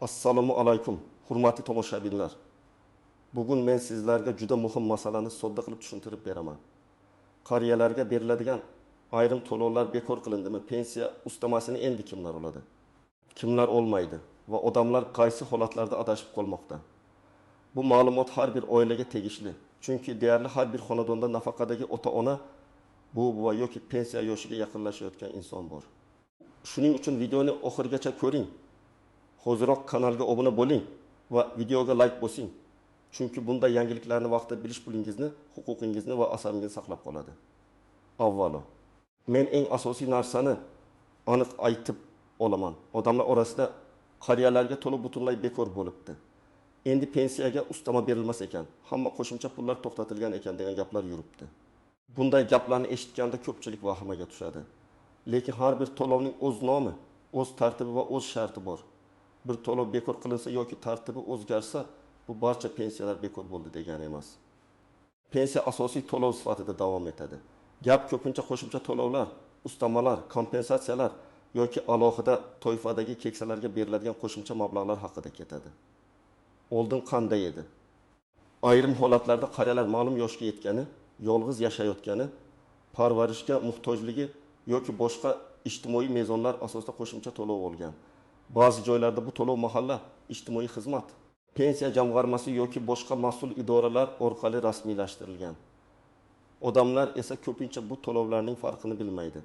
Assalomu alaykum, hurmatli tomoshabinlar. Bugun men sizlarga juda muhim masalani sodda qilib tushuntirib beraman. Qariyalarga beriladigan ayrim to'lovlar bekor qilindimi? Pensiya ustamasini endi kimlar oladi? Kimlar olmaydi va odamlar qaysi holatlarda adashib qolmoqda? Bu ma'lumot har bir oilaga tegishli. Chunki deyarli har bir xonadonda nafaqadagi ota-ona, buva yoki pensiya yoshiga yaqinlashayotgan inson bor. Shuning uchun videoni oxirigacha ko'ring. Hoziroq kanalga obuna bo'ling va videoga like bosing. Chunki bunday yangiliklarni vaqtida bilish pulingizni, huquqingizni va asabingizni saqlab qoladi. Avvalo, men eng asosiy narsani aniq aytib olaman. Odamlar orasida qariyalarga to'lov butunlay bekor bo'libdi. Endi pensiyaga ustama berilmas ekan, hamma qo'shimcha pullar to'xtatilgan ekan degan gaplar yuribdi. Bunday gaplarni eshitganda ko'pchilik vahimaga tushadi. Lekin har bir to'lovning o'z nomi, o'z tartibi va o'z sharti bor. Bir to'lov bekor qilinsa yoki tartibi o'zgarsa, bu barcha pensiyalar bekor bo'ldi degani emas. Pensiya asosiy to'lov sifatida davom etadi. Gap ko'pincha qo'shimcha to'lovlar, ustamalar, kompensatsiyalar yoki alohida toifadagi keksalarga beriladigan qo'shimcha mablag'lar haqida ketadi. Oldin qanday edi? Ayrim holatlarda qariyalar ma'lum yoshga yetgani, yolg'iz yashayotgani, parvarishga muhtojligi yoki boshqa ijtimoiy mezonlar asosida qo'shimcha to'lov olgan. Ba'zi joylarda bu to'lov mahalla ijtimoiy xizmat, pensiya jamg'armasi yoki boshqa mas'ul idoralar orqali rasmiylashtirilgan. Odamlar esa ko'pincha bu to'lovlarning farqini bilmaydi.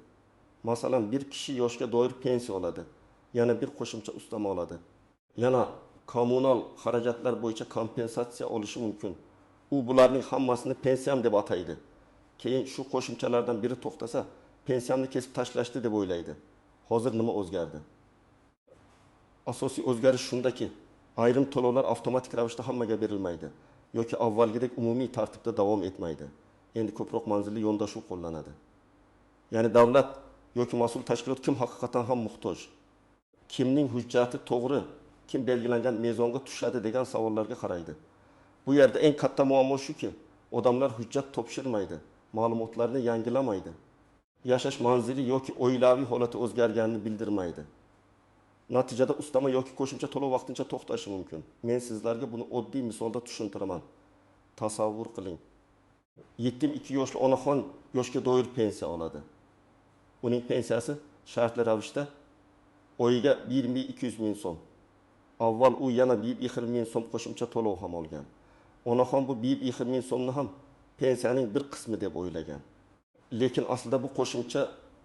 Masalan, bir kishi yoshga doir pensiya oladi, yana bir qo'shimcha ustama oladi. Yana kommunal xarajatlar bo'yicha kompensatsiya olishi mumkin. U bularning hammasini pensiyam deb ataydi. Keyin shu qo'shimchalardan biri to'xtasa, pensiyamni kesib tashlashdi deb o'ylaydi. Hozir nima o'zgardi? Asosiy o'zgarish shundaki, ayrim to'lovlar avtomatik ravishda hammaga berilmaydi yoki avvalgidek umumiy tartibda davom etmaydi. Endi ko'proq manzilli yondashuv qo'llanadi. Ya'ni davlat yoki mas'ul tashkilot kim haqiqatan ham muhtoj, kimning hujjati to'g'ri, kim belgilangan mezonga tushadi degan savollarga qaraydi. Bu yerda eng katta muammo shuki, odamlar hujjat topshirmaydi, ma'lumotlarni yangilamaydi. Yashash manzili yoki oilaviy holati o'zgarganini bildirmaydi. Natijada ustama yoki qo'shimcha to'lov vaqtincha to'xtashi mumkin. Men sizlarga buni oddiy misolda tushuntiraman. Tasavvur qiling. Yetim 2 yoshli onaxon yoshga doir pensiya oladi. Uning pensiyasi shartli ravishda oyiga 1.200 ming so'm. Avval u yana 1.2 ming so'm qo'shimcha to'lov ham olgan. Onaxon bu 1.2 ming so'mni ham pensiyaning bir qismi deb o'ylagan. Lekin aslida bu qo'shimcha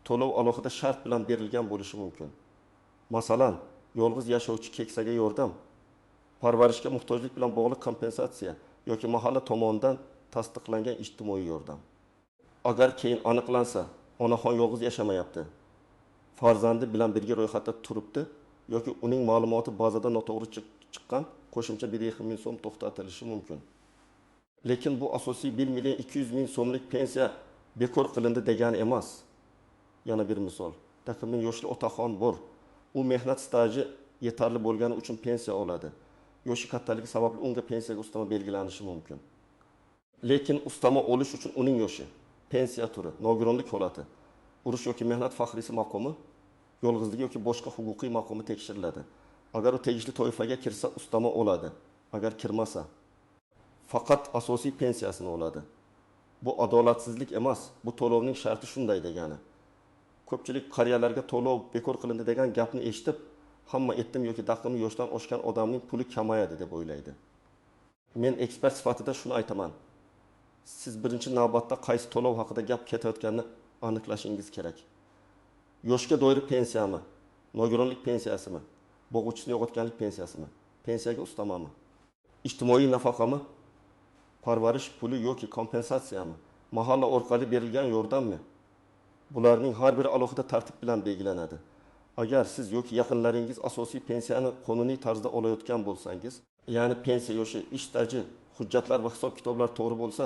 to'lov alohida shart bilan berilgan bo'lishi mumkin. Masalan, yolg'iz yashovchi keksaga yordam, parvarishga muhtojlik bilan bog'liq kompensatsiya yoki mahalla tomonidan tasdiqlangan ijtimoiy yordam. Agar keyin aniqlansa, onaxon yolg'iz yashamayapti, farzandi bilan birga ro'yxatda turibdi yoki uning ma'lumoti bazada noto'g'ri chiqqan, qo'shimcha 1.2 ming so'm to'xtatilishi mumkin. Lekin bu asosiy 1.200 ming so'mlik pensiya bekor qilindi degani emas. Yana bir misol. Taqimning yoshli otaxon bor. U mehnat staji yetarli bo'lgani uchun pensiya oladi. Yoshi kattaligi sababli unga pensiyaga ustama belgilanishi mumkin. Lekin ustama olish uchun uning yoshi, pensiya turi, nogironlik holati, urush yoki mehnat faxriysi maqomi, yolg'izligi yoki boshqa huquqiy maqomi tekshiriladi. Agar u tegishli toifaga kirsa, ustama oladi. Agar kirmasa, faqat asosiy pensiyasini oladi. Bu adolatsizlik emas, bu to'lovning sharti shunday degani. Ko'pchilik qariyalarga to'lov bekor qilindi degan gapni eshitib, hamma etdim yoki daqimi yoshdan oshgan odamning puli kamayadi deb o'ylaydi. Men ekspert sifatida shuni aytaman. Siz birinchi navbatda qaysi to'lov haqida gap ketayotganini aniqlashingiz kerak. Yoshga doir pensiyami? Nogironlik pensiyasimi? Bo'g'uvchisini yo'qotganlik pensiyasimi? Pensiyaga ustamami? Ijtimoiy nafaqami? Parvarish puli yoki kompensatsiyami? Mahalla orqali berilgan yordammi? Bularning har biri alohida tartib bilan belgilanadi. Agar siz yoki yaqinlaringiz asosiy pensiyani qonuniy tarzda olayotgan bo'lsangiz, ya'ni pensiya yoshi, ish staji, hujjatlar va hisob-kitoblar to'g'ri bo'lsa,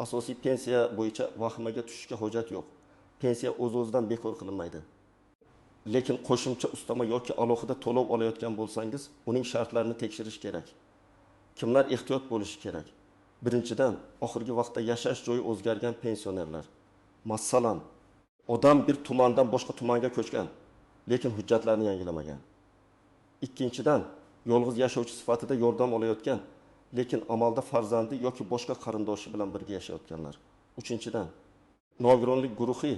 asosiy pensiya bo'yicha vahimaga tushishga hojat yo'q. Pensiya o'z-o'zidan bekor qilinmaydi. Lekin qo'shimcha ustama yoki alohida to'lov olayotgan bo'lsangiz, uning shartlarini tekshirish kerak. Kimlar ehtiyot bo'lishi kerak? Birinchidan, oxirgi vaqtda yashash joyi o'zgargan pensionerlar. Masalan, odam bir tumandan boshqa tumanga ko'chgan, lekin hujjatlarni yangilamagan. Ikkinchidan, yolg'iz yashovchi sifatida yordam olayotgan, lekin amalda farzandi yoki boshqa qarindoshi bilan birga yashayotganlar. Uchinchidan, nogironlik guruhi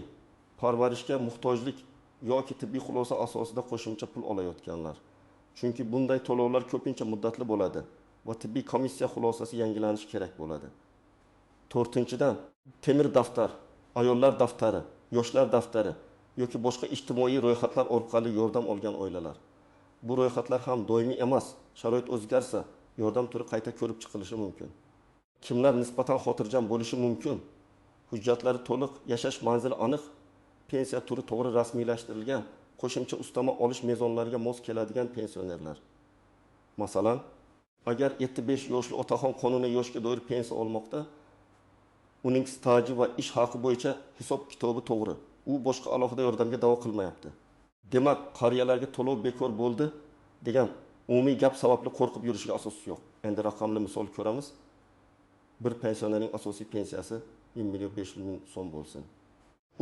parvarishga muhtojlik yoki tibbiy xulosa asosida qo'shimcha pul olayotganlar. Chunki bunday to'lovlar ko'pincha muddatli bo'ladi va tibbiy komissiya xulosasi yangilanishi kerak bo'ladi. To'rtinchidan, temir daftar, ayollar daftari, yoshlar daftari yoki boshqa ijtimoiy ro'yxatlar orqali yordam olgan oilalar. Bu ro'yxatlar ham doimiy emas, sharoit o'zgarsa, yordam turi qayta ko'rib chiqilishi mumkin. Kimlar nisbatan xotirjam bo'lishi mumkin? Hujjatlari to'liq, yashash manzili aniq, pensiya turi to'g'ri rasmiylashtirilgan, qo'shimcha ustama olish mezonlariga mos keladigan pensionerlar. Masalan, agar 75 yoshli otaxon qonuniy yoshga doir pensiya olmoqda, uning staji va ish haqi bo'yicha hisob kitobi to'g'ri. U boshqa alohida yordamga da'vo qilmayapti. Demak, qariyalarga to'lov bekor bo'ldi degan umumiy gap sababli qo'rqib yurishiga asos yo'q. Endi raqamli misol ko'ramiz. Bir pensionerning asosiy pensiyasi 1.500.000 so'm bo'lsin.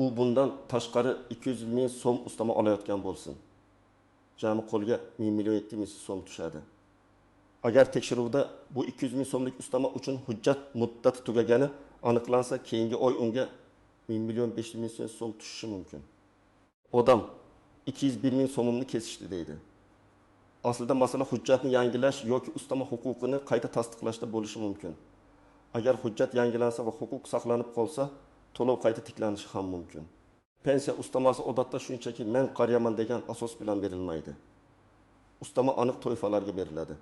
U bundan tashqari 200.000 so'm ustama olayotgan bo'lsin. Jami qo'lga 1.700.000 so'm tushadi. Agar tekshiruvda bu 200.000 so'mlik ustama uchun hujjat muddati tugagani aniqlansa, keyingi oy unga 1.500.000 so'm tushishi mumkin. Odam 201.000 so'mimni kesishdi deydi. Aslida masala hujjatni yangilash yoki ustama huquqini qayta tasdiqlashda bo'lishi mumkin. Agar hujjat yangilansa va huquq saqlanib qolsa, to'lov qayta tiklanishi ham mumkin. Pensiya ustamasi odatda shunchaki men qariyaman degan asos bilan berilmaydi. Ustama aniq toifalarga beriladi.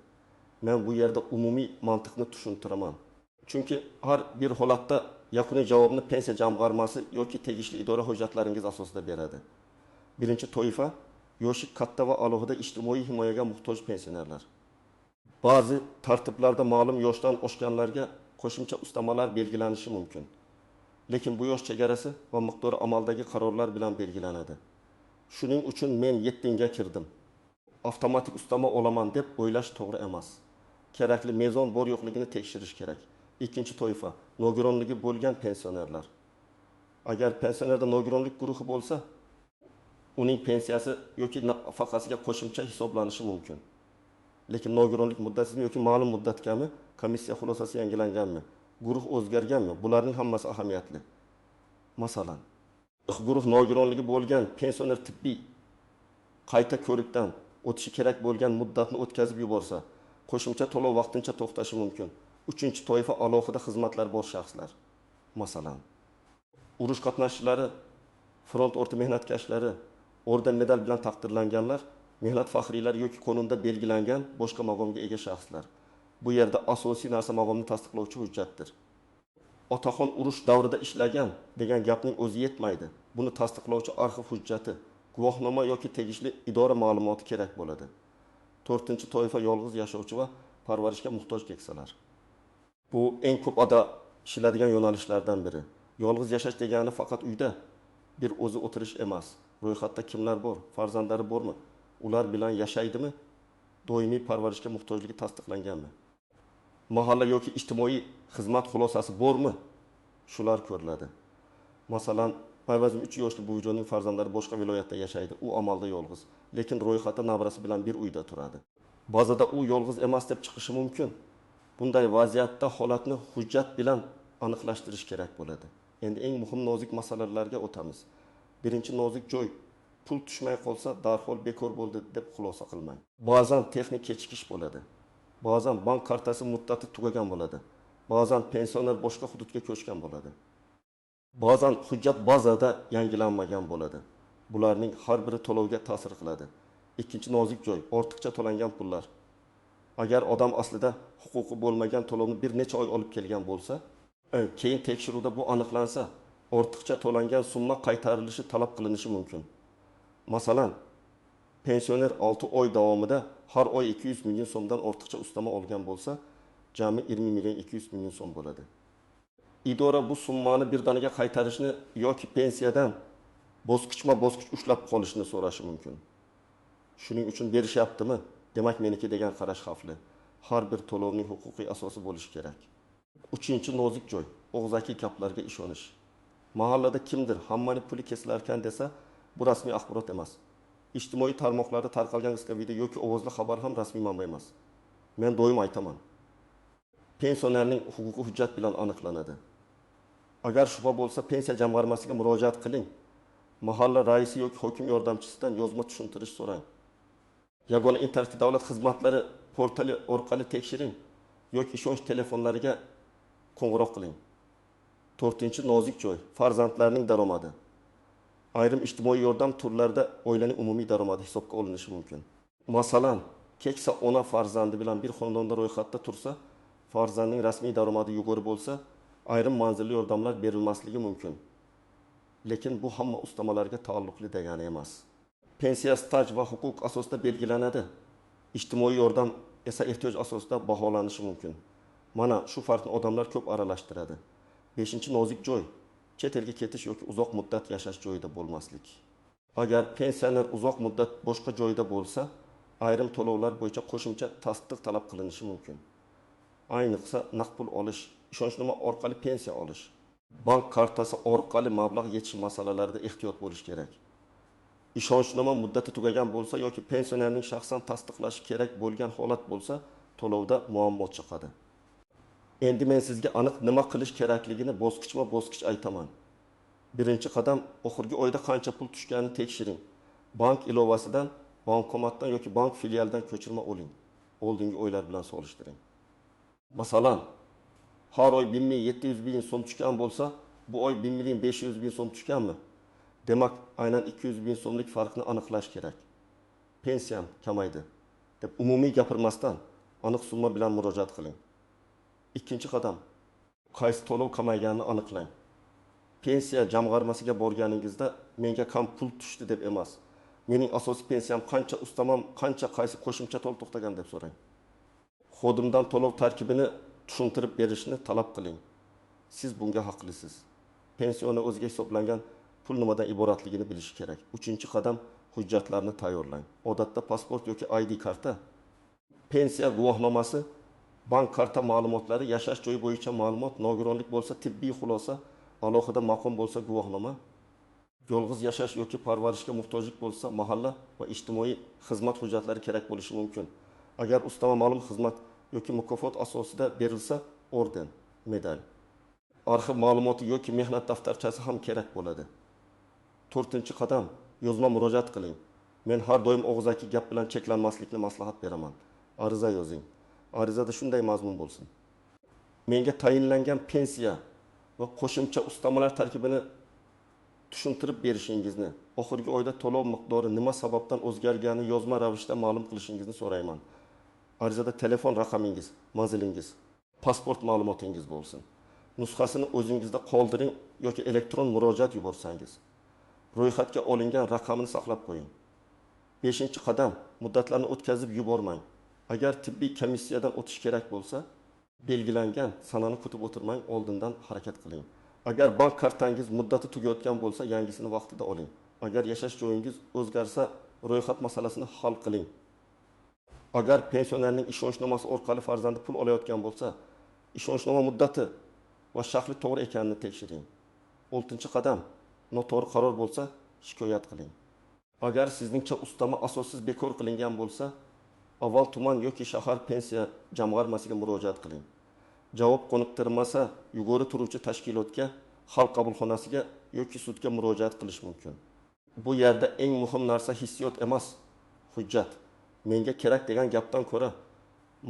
Men bu yerda umumiy mantiqni tushuntiraman. Chunki har bir holatda yakuniy javobni pensiya jamg'armasi yoki tegishli idora hujjatlaringiz asosida beradi. Birinchi toifa yoshi katta va alohida ijtimoiy himoyaga muhtoj pensionerlar. Ba'zi tartiblarda ma'lum yoshdan oshganlarga qo'shimcha ustamalar belgilanishi mumkin. Lekin bu yosh chegarasi va miqdori amaldagi qarorlar bilan belgilanadi. Shuning uchun men 7 kirdim. Avtomatik ustama olaman deb o'ylash to'g'ri emas. Kerakli mezon bor yo'qligini tekshirish kerak. Ikkinchi toifa nogironligi bo'lgan pensionerlar. Agar pensionerda nogironlik guruhi bo'lsa, uning pensiyasi yoki nafaqasiga qo'shimcha hisoblanishi mumkin. Lekin nogironlik muddatimi yoki ma'lum muddatgami, komissiya xulosasi yangilanganmi, guruh o'zgarganmi, bularning hammasi ahamiyatli. Masalan, guruh nogironligi bo'lgan pensioner tibbiy qayta ko'rikdan o'tishi kerak bo'lgan muddatni o'tkazib yuborsa, qo'shimcha to'lov vaqtincha to'xtashi mumkin. Uchinchi toifa alohida xizmatlar bor shaxslar. Masalan, urush qatnashchilari, front o'rta mehnatkashlari, orden medal bilan taqdirlanganlar, mehnat faxriylari yoki qonunda belgilangan boshqa maqomga ega shaxslar. Bu yerda asosiy narsa maqomni tasdiqlovchi hujjatdir. Otaxon urush davrida ishlagan degan gapning o'zi yetmaydi. Buni tasdiqlovchi arxiv hujjati, guvohnoma yoki tegishli idora ma'lumoti kerak bo'ladi. To'rtinchi toifa yolg'iz yashovchi va parvarishga muhtoj keksalar. Bu eng ko'p ishiladigan yo'nalishlardan biri. Yolg'iz yashash degani faqat uyda bir o'zi o'tirish emas. Ro'yxatda kimlar bor, farzandlari bormi, ular bilan yashaydimi, doimiy parvarishga muhtojligi tasdiqlanganmi, mahalla yoki ijtimoiy xizmat xulosasi bormi, shular ko'riladi. Masalan, Mayvazim 3 yoshli buvijonning farzandlari boshqa viloyatda yashaydi. U amalda yolg'iz, lekin ro'yxatda nabrasi bilan bir uyda turadi. Ba'zida u yolg'iz emas deb chiqishi mumkin. Bunday vaziyatda holatni hujjat bilan aniqlashtirish kerak bo'ladi. Endi eng muhim nozik masalalarga o'tamiz. Birinchi nozik joy, pul tushmay qolsa darhol bekor bo'ldi deb xulosa qilmang. Ba'zan texnik kechikish bo'ladi. Ba'zan bank kartasi muddati tugagan bo'ladi. Ba'zan pensioner boshqa hududga ko'chgan bo'ladi. Ba'zan hujjat bazada yangilanmagan bo'ladi. Bularning har biri to'lovga ta'sir qiladi. Ikkinchi nozik joy, ortiqcha to'langan pullar. Agar odam aslida huquqi bo'lmagan to'lovni bir necha oy olib kelgan bo'lsa, keyin tekshiruvda bu aniqlansa, ortiqcha to'langan summa qaytarilishi talab qilinishi mumkin. Masalan, pensioner 6 oy davomida har oy 200 million so'mdan ortiqcha ustama olgan bo'lsa, jami 20.200 million so'm bo'ladi. Idora bu summani birdaniga qaytarishni yoki pensiyadan bosqichma-bosqich ushlab qolishni so'rashi mumkin. Shuning uchun berishyaptimi? Demak, meniki degan qarash xavfli. Har bir to'lovning huquqiy asosi bo'lishi kerak. Uchinchi nozik joy, og'zaki gaplarga ishonish. Mahallada kimdir hammaning puli kesilarkan desa, bu rasmiy axborot emas. ijtimoiy tarmoqlarda tarqalgan qisqa video yoki ovozli xabar ham rasmiy manba emas. Men doim aytaman. Pensionerning huquqi hujjat bilan aniqlanadi. Agar shubha bo'lsa, pensiya jamg'armasiga murojaat qiling. Mahalla raisi yoki hokim yordamchisidan yozma tushuntirish so'rang. Yagona internet davlat xizmatlari portali orqali tekshiring yoki ishonch telefonlariga qo'ng'iroq qiling. 4-nozik joy, farzandlarning daromadi. Ayrim ijtimoiy yordam turlarida oilaning umumiy daromadi hisobga olinishi mumkin. Masalan, keksa ona farzandi bilan bir xonadonda ro'yxatda tursa, farzandning rasmiy daromadi yuqori bo'lsa, ayrim manzilli yordamlar berilmasligi mumkin. Lekin bu hamma ustamalarga taalluqli degani emas. Pensiya staj va huquq asosida belgilanadi. Ijtimoiy yordam esa ehtiyoj asosida baholanishi mumkin. Mana shu farqni odamlar ko'p aralashtiradi. 5-nozik joy, chet elga ketish yoki uzoq muddat yashash joyida bo'lmaslik. Agar pensioner uzoq muddat boshqa joyda bo'lsa, ayrim to'lovlar bo'yicha qo'shimcha tasdiq talab qilinishi mumkin. Ayniqsa naqd pul olish, ishonchnoma orqali pensiya olish, bank kartasi orqali mablag' yetish masalalarida ehtiyot bo'lish kerak. Ishonchnoma muddati tugagan bo'lsa yoki pensionerning shaxsan tasdiqlashi kerak bo'lgan holat bo'lsa, to'lovda muammo chiqadi. Endi men sizga aniq nima qilish kerakligini bosqichma-bosqich aytaman. Birinchi qadam, oxirgi oyda qancha pul tushganini tekshiring. Bank ilovasidan, bankomatdan yoki bank filialidan ko'chirma oling. Oldingi oylar bilan solishtiring. Masalan, har oy 1.700 ming so'm tushgan bo'lsa, bu oy 1.500 ming so'm tushganmi? Demak, aynan 200 ming so'mlik farqni aniqlash kerak. Pensiyam kamaydi deb umumiy gapirmasdan aniq summa bilan murojaat qiling. Ikkinchi qadam, qaysi to'lov kamayganini aniqlang. Pensiya jamg'armasiga borganingizda menga kam pul tushdi deb emas, mening asosiy pensiyam qancha, ustamam qancha, qaysi qo'shimcha to'lov to'xtagan deb so'rang. Xodimdan to'lov tarkibini tushuntirib berishni talab qiling. Siz bunga haqlisiz. Pensioni o'ziga hisoblangan pul nimadan iboratligini bilish kerak. 3-qadam, hujjatlarni tayyorlang. Odatda pasport yoki ID karta, pensiya guvohnomasi, bank karta ma'lumotlari, yashash joyi bo'yicha ma'lumot, nogironlik bo'lsa tibbiy xulosa, alohida maqom bo'lsa guvohnoma, yolg'iz yashash yoki parvarishga muhtojlik bo'lsa mahalla va ijtimoiy xizmat hujjatlari kerak bo'lishi mumkin. Agar ustama ma'lum xizmat yoki mukofot asosida berilsa, orden, medal, arxiv ma'lumoti yoki mehnat daftarchasi ham kerak bo'ladi. 4-qadam, yozma murojaat qiling. Men har doim og'zaki gap bilan cheklanmaslikni maslahat beraman. Ariza yozing. Arizada shunday mazmun bo'lsin: menga tayinlangan pensiya va qo'shimcha ustamalar tarkibini tushuntirib berishingizni, oxirgi oyda to'lov miqdori nima sababdan o'zgarganini yozma ravishda ma'lum qilishingizni so'rayman. Arizada telefon raqamingiz, manzilingiz, pasport ma'lumotingiz bo'lsin. Nusxasini o'zingizda qoldiring yoki elektron murojaat yuborsangiz. Ro'yxatga olingan raqamini saqlab qo'ying. 5-qadam, muddatlarni o'tkazib yubormang. Agar tibbiy komissiyadan o'tish kerak bo'lsa, belgilangan sanani kutib o'tirmang, oldindan harakat qiling. Agar bank kartangiz muddati tugayotgan bo'lsa, yangisini vaqtida oling. Agar yashash joyingiz o'zgarsa, ro'yxat masalasini hal qiling. Agar pensionerning ishonchnomasi orqali farzandi pul olayotgan bo'lsa, ishonchnoma muddati va shaxsi to'g'ri ekanini tekshiring. 6-qadam, noto'g'ri qaror bo'lsa, shikoyat qiling. Agar sizningcha ustama asossiz bekor qilingan bo'lsa, avval tuman yoki shahar pensiya jamg'armasiga murojaat qiling. Javob qoniqtirmasa, yuqori turuvchi tashkilotga, xalq qabulxonasiga yoki sudga murojaat qilish mumkin. Bu yerda eng muhim narsa hissiyot emas, hujjat. Menga kerak degan gapdan ko'ra,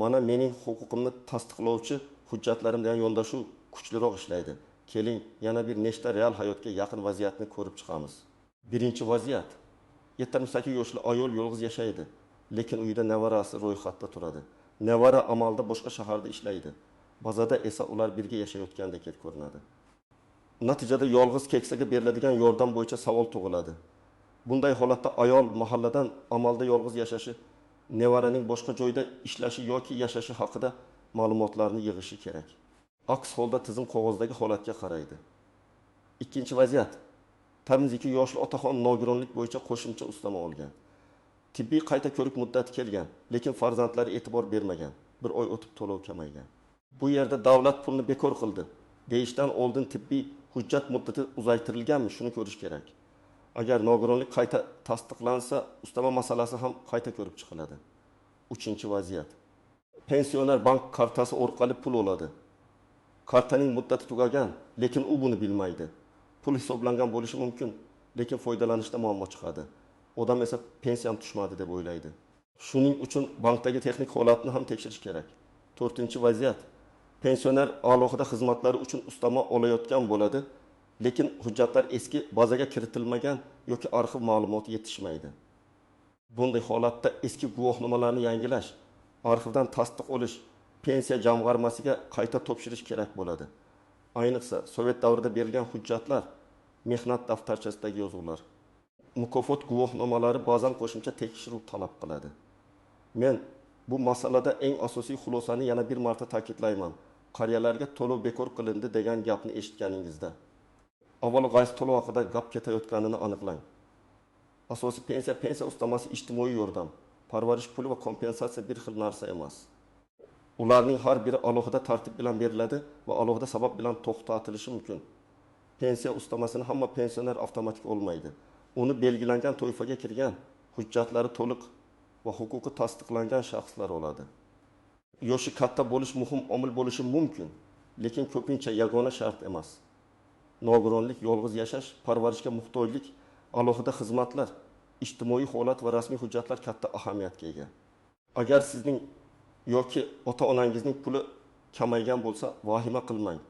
mana mening huquqimni tasdiqlovchi hujjatlarim bilan yondashuv kuchliroq ishlaydi. Keling, yana bir nechta real hayotga yaqin vaziyatni ko'rib chiqamiz. Birinchi vaziyat: 78 yoshli ayol yolg'iz yashaydi, lekin uyida nevarasi ro'yxatda turadi. Nevara amalda boshqa shaharda ishlaydi. Bazada esa ular birga yashayotgandek ko'rinadi. Natijada yolg'iz keksaga beriladigan yordam bo'yicha savol tug'iladi. Bunday holatda ayol mahalladan amalda yolg'iz yashashi, nevaraning boshqa joyda ishlashi yoki yashashi haqida ma'lumotlarni yig'ishi kerak. Aks holda tizim qog'ozdagi holatga qaraydi. Ikkinchi vaziyat: 82 yoshli otaxon nogironlik bo'yicha qo'shimcha ustama olgan. Tibbiy qayta ko'rik muddati kelgan, lekin farzandlari e'tibor bermagan. Bir oy o'tib to'lov kamaygan. Bu yerda davlat pulni bekor qildi deyishdan oldin tibbiy hujjat muddati uzaytirilganmi, shuni ko'rish kerak. Agar nogironlik qayta tasdiqlansa, ustama masalasi ham qayta ko'rib chiqiladi. 3-vaziyat. Pensioner bank kartasi orqali pul oladi. Kartaning muddati tugagan, lekin u buni bilmaydi. Pul hisoblangan bo'lishi mumkin, lekin foydalanishda muammo chiqadi. Odam esa pensiyam tushmadi deb o'ylaydi. Shuning uchun bankdagi texnik holatni ham tekshirish kerak. 4-vaziyat. Pensioner alohida xizmatlari uchun ustama olayotgan bo'ladi, lekin hujjatlar eski bazaga kiritilmagan yoki arxiv ma'lumoti yetishmaydi. Bunday holatda eski guvohnomalarni yangilash, arxivdan tasdiq olish, pensiya jamg'armasiga qayta topshirish kerak bo'ladi. Ayniqsa, Sovet davrida berilgan hujjatlar, mehnat daftarchasidagi yozuvlar, mukofot guvohnomalari ba'zan qo'shimcha tekshiruv talab qiladi. Men bu masalada eng asosiy xulosani yana bir marta ta'kidlayman. Qariyalarga to'lov bekor qilindi degan gapni eshitganingizda, avvalo qaysi to'lov haqida gap ketayotganini aniqlang. Asosiy pensiya ustamasi ijtimoiy yordam, parvarish puli va kompensatsiya bir xil narsa emas. Ularning har biri alohida tartib bilan beriladi va alohida sabab bilan to'xtatilishi mumkin. Pensiya ustamasini hamma pensioner avtomatik olmaydi. Uni belgilangan toifaga kirgan, hujjatlari to'liq va huquqi tasdiqlangan shaxslar oladi. Yoshi katta bo'lish muhim omil bo'lishi mumkin, lekin ko'pincha yagona shart emas. Nogironlik, yolg'iz yashash, parvarishga muhtojlik, alohida xizmatlar, ijtimoiy holat va rasmiy hujjatlar katta ahamiyatga ega. Agar sizning yoki ota-onangizning puli kamaygan bo'lsa, vahima qilmang.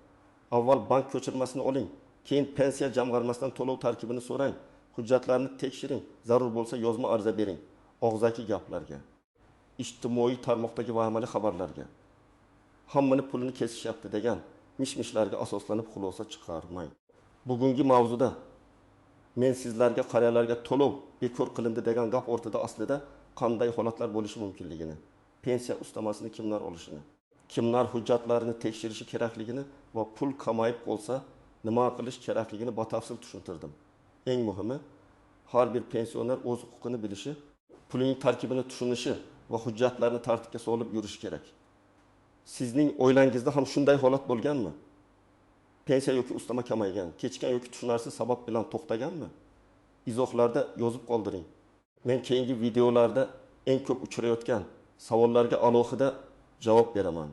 Avval bank ko'chirmasini oling, keyin pensiya jamg'armasidan to'lov tarkibini so'rang, hujjatlarni tekshiring, zarur bo'lsa yozma ariza bering. Og'zaki gaplarga, ijtimoiy tarmoqdagi vahimali xabarlarga, hammani pulini kesishyapti degan mish-mishlarga asoslanib xulosa chiqarmang. Bugungi mavzuda men sizlarga qariyalarga to'lov bekor qilindi degan gap o'rtada aslida qanday holatlar bo'lishi mumkinligini, pensiya ustamasini kimlar olishini, kimlar hujjatlarini tekshirishi kerakligini va pul kamayib qolsa nima qilish kerakligini batafsil tushuntirdim. Eng muhimi, har bir pensioner o'z huquqini bilishi, pulining tarkibini tushunishi va hujjatlarni tartibga solib yurishi kerak. Sizning o'ylangizda ham shunday holat bo'lganmi? Pensiya yoki ustama kamaygan, kechgan yoki tushunarsiz sabab bilan to'xtaganmi? Izohlarda yozib qoldiring. Men keyingi videolarda eng ko'p uchrayotgan savollarga alohida javob beraman.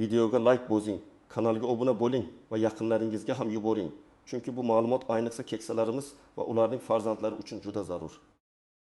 Videoga like bosing, kanalga obuna bo'ling va yaqinlaringizga ham yuboring. Chunki bu ma'lumot ayniqsa keksalarimiz va ularning farzandlari uchun juda zarur.